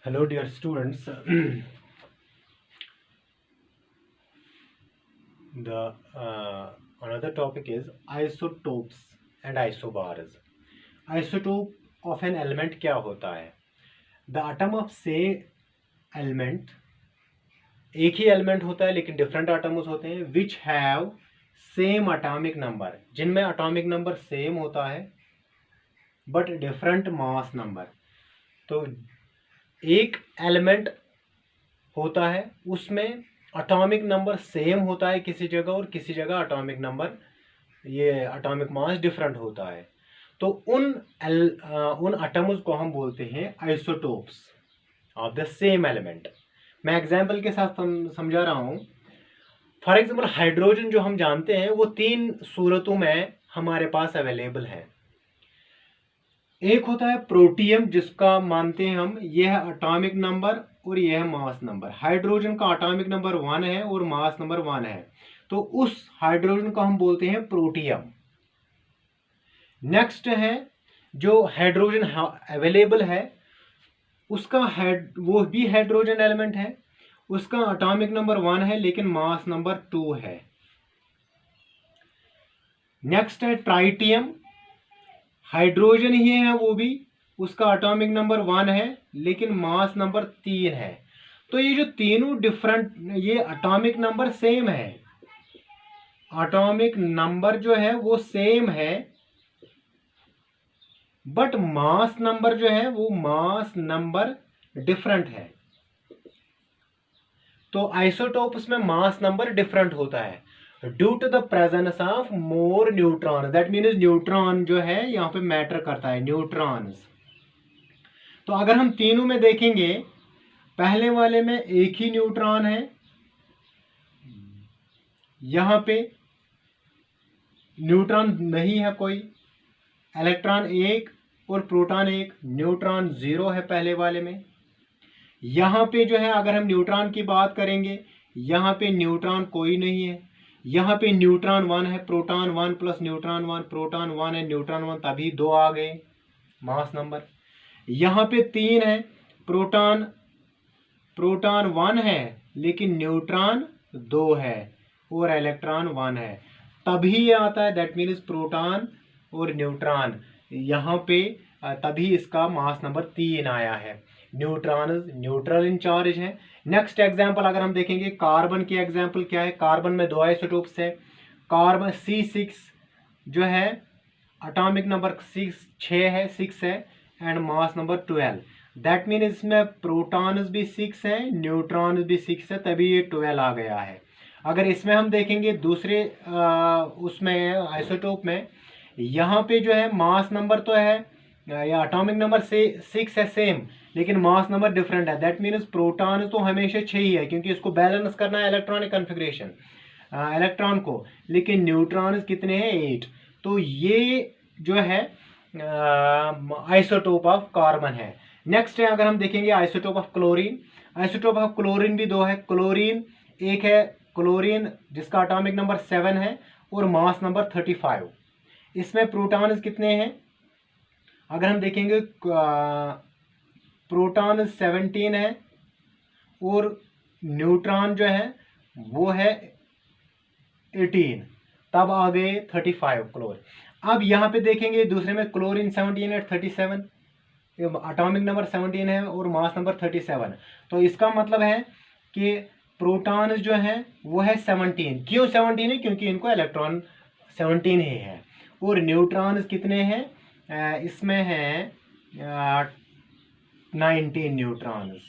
Hello, dear students. The another topic is isotopes and isobars. Isotope of an element क्या होता है? The atom of same element, एक ही element होता है लेकिन डिफरेंट एटम्स होते हैं, which have same atomic number, जिनमें अटोमिक नंबर सेम होता है बट डिफरेंट मास नंबर। तो एक एलिमेंट होता है उसमें एटॉमिक नंबर सेम होता है किसी जगह, और किसी जगह एटॉमिक नंबर, ये एटॉमिक मास डिफरेंट होता है। तो उन एटम्स को हम बोलते हैं isotopes of the same element. मैं एग्जांपल के साथ समझा रहा हूँ। फॉर एग्जांपल हाइड्रोजन जो हम जानते हैं वो तीन सूरतों में हमारे पास अवेलेबल है। एक होता है प्रोटियम, जिसका मानते हैं हम ये है एटॉमिक नंबर और यह है मास नंबर। हाइड्रोजन का एटॉमिक नंबर 1 है और मास नंबर 1 है, तो उस हाइड्रोजन को हम बोलते हैं प्रोटियम। नेक्स्ट है जो हाइड्रोजन अवेलेबल है, उसका वो भी हाइड्रोजन एलिमेंट है, उसका एटॉमिक नंबर 1 है लेकिन मास नंबर 2 है। नेक्स्ट है ट्राइटियम, हाइड्रोजन ही है वो भी, उसका एटॉमिक नंबर 1 है लेकिन मास नंबर 3 है। तो ये जो तीनों डिफरेंट, ये एटॉमिक नंबर सेम है, एटॉमिक नंबर जो है वो सेम है बट मास नंबर जो है वो मास नंबर डिफरेंट है। तो आइसोटोप्स में मास नंबर डिफरेंट होता है due to the presence of more neutron. That means neutron जो है यहाँ पे मैटर करता है, न्यूट्रॉन्स। तो अगर हम तीनों में देखेंगे, पहले वाले में एक ही न्यूट्रॉन है, यहाँ पे न्यूट्रॉन नहीं है कोई, इलेक्ट्रॉन एक और प्रोटॉन एक, न्यूट्रॉन 0 है पहले वाले में। यहाँ पे जो है अगर हम न्यूट्रॉन की बात करेंगे, यहाँ पे न्यूट्रॉन कोई नहीं है, यहाँ पे न्यूट्रॉन 1 है, प्रोटॉन 1 प्लस न्यूट्रॉन 1, प्रोटॉन 1 है न्यूट्रॉन 1, तभी 2 आ गए मास नंबर। यहाँ पे 3 है, प्रोटॉन 1 है लेकिन न्यूट्रॉन 2 है और इलेक्ट्रॉन 1 है, तभी ये आता है। दैट मीन्स प्रोटॉन और न्यूट्रॉन यहाँ पे, तभी इसका मास नंबर 3 आया है। न्यूट्रॉन न्यूट्रल इन चार्ज है। नेक्स्ट एग्जांपल अगर हम देखेंगे, कार्बन की एग्जांपल क्या है। कार्बन में 2 आइसोटोप्स है। कार्बन C6 जो है एटॉमिक नंबर 6 है and mass number 12। That mean इसमें प्रोटॉन्स भी 6 है, न्यूट्रॉन्स भी 6 है, तभी ये 12 आ गया है। अगर इसमें हम देखेंगे दूसरे उसमें आइसोटोप में, यहाँ पे जो है मास नंबर तो है या एटॉमिक नंबर से 6 है सेम, लेकिन मास नंबर डिफरेंट है। दैट मीन्स प्रोटॉन तो हमेशा 6 ही है क्योंकि इसको बैलेंस करना है इलेक्ट्रॉनिक कन्फिग्रेशन इलेक्ट्रॉन को, लेकिन न्यूट्रॉन कितने हैं 8। तो ये जो है आइसोटोप ऑफ कार्बन है। नेक्स्ट है अगर हम देखेंगे isotope of chlorine. Isotope of chlorine भी 2 है। क्लोरीन एक है, क्लोरीन जिसका एटॉमिक नंबर 7 है और मास नंबर 35। इसमें प्रोटॉन्स कितने हैं अगर हम देखेंगे, प्रोटॉन 17 है और न्यूट्रॉन जो है वो है 18, तब आ गए 35 क्लोर। अब यहाँ पे देखेंगे दूसरे में क्लोरीन 17 है 37, एटॉमिक नंबर 17 है और मास नंबर 37। तो इसका मतलब है कि प्रोटॉन जो है वो है 17। क्यों 17 है? क्योंकि इनको इलेक्ट्रॉन 17 ही है। और न्यूट्रॉन्स कितने हैं इसमें है 19 न्यूट्रॉन्स।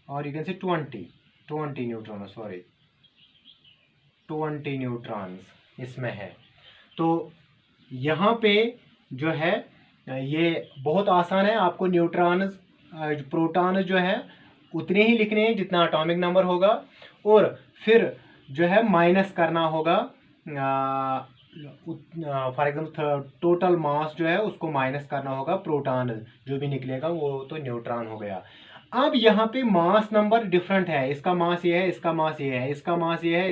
और you can say 20 neutron, sorry 20 neutrons इसमें है। तो यहाँ पे जो है ये बहुत आसान है, आपको न्यूट्रॉन्स प्रोटॉन जो है उतने ही लिखने हैं जितना एटॉमिक नंबर होगा, और फिर जो है माइनस करना होगा, फॉर एग्जाम्पल टोटल मास जो है उसको माइनस करना होगा, प्रोटॉन जो भी निकलेगा वो तो न्यूट्रॉन हो गया। अब यहाँ पे मास नंबर डिफरेंट है, इसका मास ये है, इसका मास ये है, इसका मास ये है,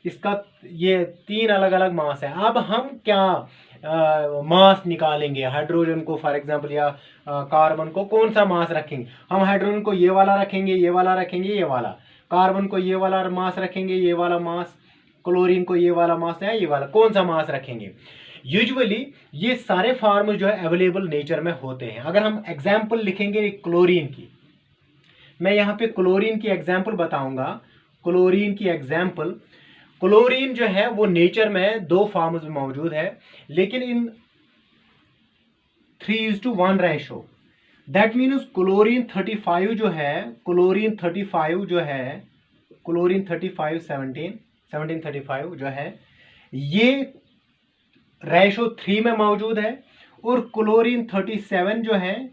इसका ये 3 अलग अलग मास है। अब हम क्या मास निकालेंगे, हाइड्रोजन को फॉर एग्जांपल या कार्बन को कौन सा मास रखेंगे, हम हाइड्रोजन को ये वाला रखेंगे, ये वाला रखेंगे, ये वाला, कार्बन को ये वाला मास रखेंगे, ये वाला मास, क्लोरीन को ये वाला मास है, ये वाला, कौन सा मास रखेंगे। यूजुअली ये सारे फार्म जो है अवेलेबल नेचर में होते हैं। अगर हम एग्जाम्पल लिखेंगे क्लोरीन की, मैं यहाँ पे क्लोरीन की एग्जाम्पल बताऊंगा। क्लोरीन की एग्जाम्पल, क्लोरीन जो है वो नेचर में 2 फॉर्म्स में मौजूद है, लेकिन इन 3:1 रेशो। दैट मीन्स क्लोरीन 35 जो है, क्लोरीन 35 जो है, क्लोरीन 35 1735 जो है, ये रेशो 3 में मौजूद है, और क्लोरीन 37 जो है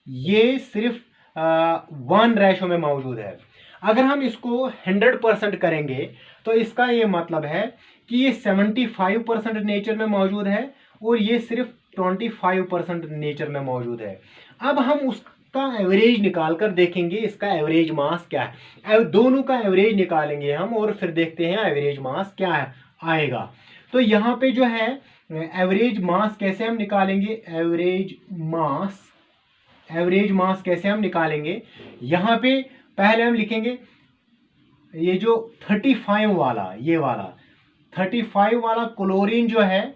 ये सिर्फ 1 रेशो में मौजूद है। अगर हम इसको 100% करेंगे तो इसका ये मतलब है कि ये 75% नेचर में मौजूद है और ये सिर्फ 25% नेचर में मौजूद है। अब हम उसका एवरेज निकाल कर देखेंगे इसका एवरेज मास क्या है, दोनों का एवरेज निकालेंगे हम और फिर देखते हैं एवरेज मास क्या आएगा। तो यहाँ पे जो है एवरेज मास कैसे हम निकालेंगे, एवरेज मास कैसे हम निकालेंगे, यहाँ पे पहले हम लिखेंगे ये जो 35 वाला, ये वाला 35 वाला क्लोरीन जो है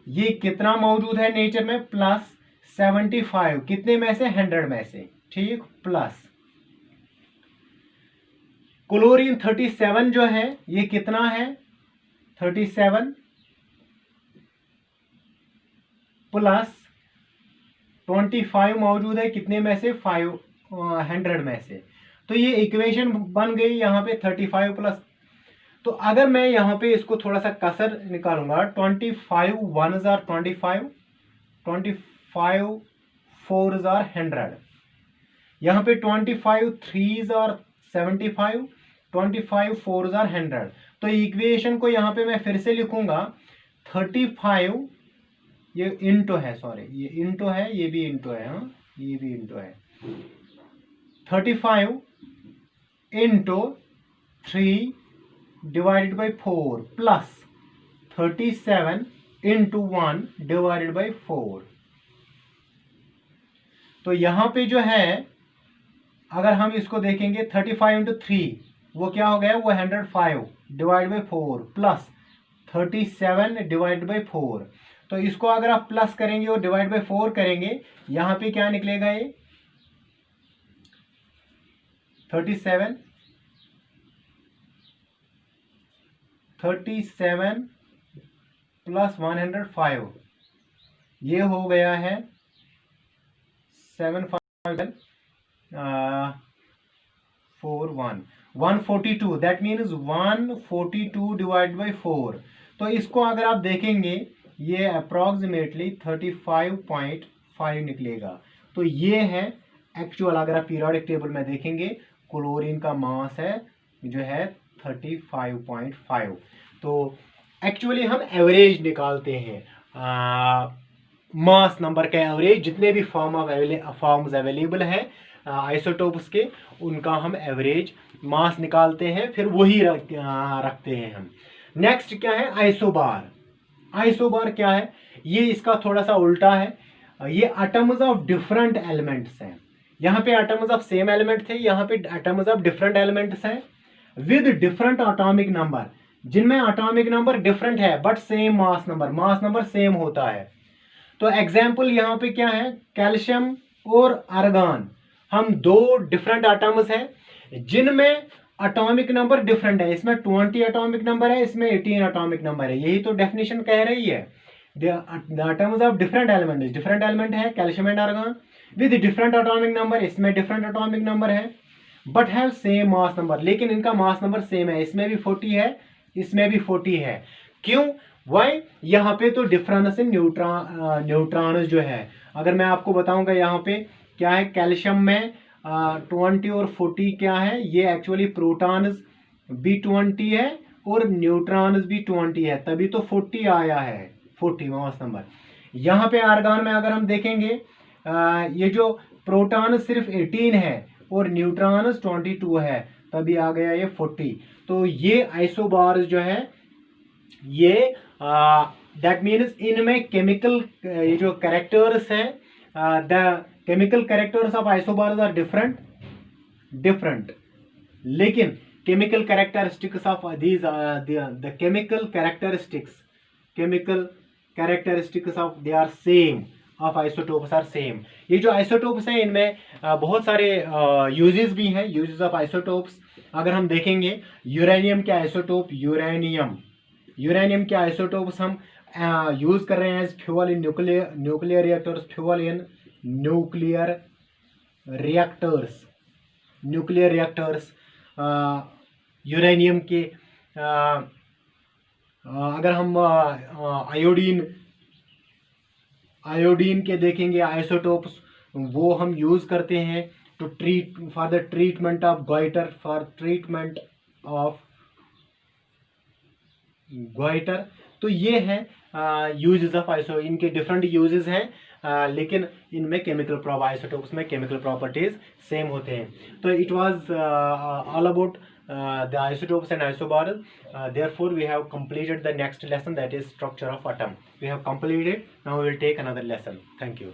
ये कितना मौजूद है नेचर में, प्लस 75, कितने में से, 100 में से, ठीक, प्लस क्लोरीन 37 जो है ये कितना है, 37 प्लस 25 मौजूद है कितने में से, 100 में से। तो ये इक्वेशन बन गई यहाँ पे 35 प्लस। तो अगर मैं यहाँ पे इसको थोड़ा सा कसर निकालूंगा, 25 1s are 25, 25 4s are 100, यहाँ पे 25 3s are 75, 25 4s are 100। तो इक्वेशन को यहाँ पे मैं फिर से लिखूंगा 35, ये इंटू है, सॉरी ये इंटू है, ये भी इंटू है, हाँ ये भी इंटू है, 35 into 3 divided by 4 plus 37 into 1 divided by 4। तो यहां पे जो है अगर हम इसको देखेंगे 35 इंटू 3 वो क्या हो गया, वो 105 divide by 4 plus 37 divide by 4। तो इसको अगर आप प्लस करेंगे और डिवाइड बाई 4 करेंगे, यहां पे क्या निकलेगा, ये 37 प्लस 105, ये हो गया है 7 5 4 1 142। That means 142 divide by 4। तो इसको अगर आप देखेंगे ये अप्रॉक्सीमेटली 35.5 निकलेगा। तो ये है एक्चुअल, अगर आप पीरियोडिक टेबल में देखेंगे क्लोरीन का मास है जो है 35.5। तो एक्चुअली हम एवरेज निकालते हैं, मास नंबर का एवरेज, जितने भी फॉर्म्स अवेलेबल हैं आइसोटोप्स के, उनका हम एवरेज मास निकालते हैं, फिर वही रखते हैं हम। नेक्स्ट क्या है, आइसोबार। आइसोबार क्या है, ये इसका थोड़ा सा उल्टा है, ये एटम्स ऑफ डिफरेंट एलिमेंट्स हैं। यहाँ पे एटम्स ऑफ सेम एलिमेंट थे, यहाँ पे एटम्स ऑफ डिफरेंट एलिमेंट्स हैं विद डिफरेंट एटॉमिक नंबर, जिनमें एटॉमिक नंबर डिफरेंट है but same mass number same होता है। तो एग्जाम्पल यहाँ पे क्या है, कैल्शियम और आर्गन, हम 2 डिफरेंट एटम्स हैं जिनमें एटॉमिक नंबर डिफरेंट है, इसमें 20 एटॉमिक नंबर है, इसमें 18 एटॉमिक नंबर है, यही तो डेफिनेशन कह रही है। The atoms of different element है calcium and argon with different atomic number, इसमें डिफरेंट एटॉमिक नंबर है but have same mass number, लेकिन इनका मास नंबर सेम है, इसमें भी 40 है, इसमें भी 40 है। क्यों, वाई, यहाँ पे तो डिफरेंस इन न्यूट्रॉन जो है, अगर मैं आपको बताऊंगा यहाँ पे क्या है, कैल्शियम में 20 और 40 क्या है, ये एक्चुअली प्रोटॉन्स भी 20 है और न्यूट्रॉन्स भी 20 है, तभी तो 40 आया है, 40 मास नंबर। यहाँ पे आर्गन में अगर हम देखेंगे ये जो प्रोटॉन सिर्फ 18 है और न्यूट्रॉन्स 22 है, तभी आ गया ये 40। तो ये आइसोबार्स जो है ये दैट मीन्स इनमें केमिकल ये जो कैरेक्टर्स हैं, the chemical characters of isobars are different, लेकिन chemical characteristics of these the chemical characteristics of they are same, of isotopes are same. ये जो आइसोटोप्स हैं इनमें बहुत सारे यूजेस भी हैं, यूजेस ऑफ आइसोटोप्स। अगर हम देखेंगे यूरेनियम के आइसोटोप, यूरेनियम के आइसोटोप्स हम यूज कर रहे हैं as fuel in nuclear reactors, nuclear reactors. Uranium के अगर हम आयोडीन के देखेंगे आइसोटोप्स, वो हम यूज करते हैं to treat for the treatment of goitre, तो ये है यूजेस ऑफ आइसो, इनके डिफरेंट यूजेस हैं, लेकिन इनमें आइसोटोप्स में केमिकल प्रॉपर्टीज सेम होते हैं। तो it was all about the isotopes and isobars. Therefore we have completed the next lesson, that is structure of atom. We have completed. Now we will take another lesson. Thank you.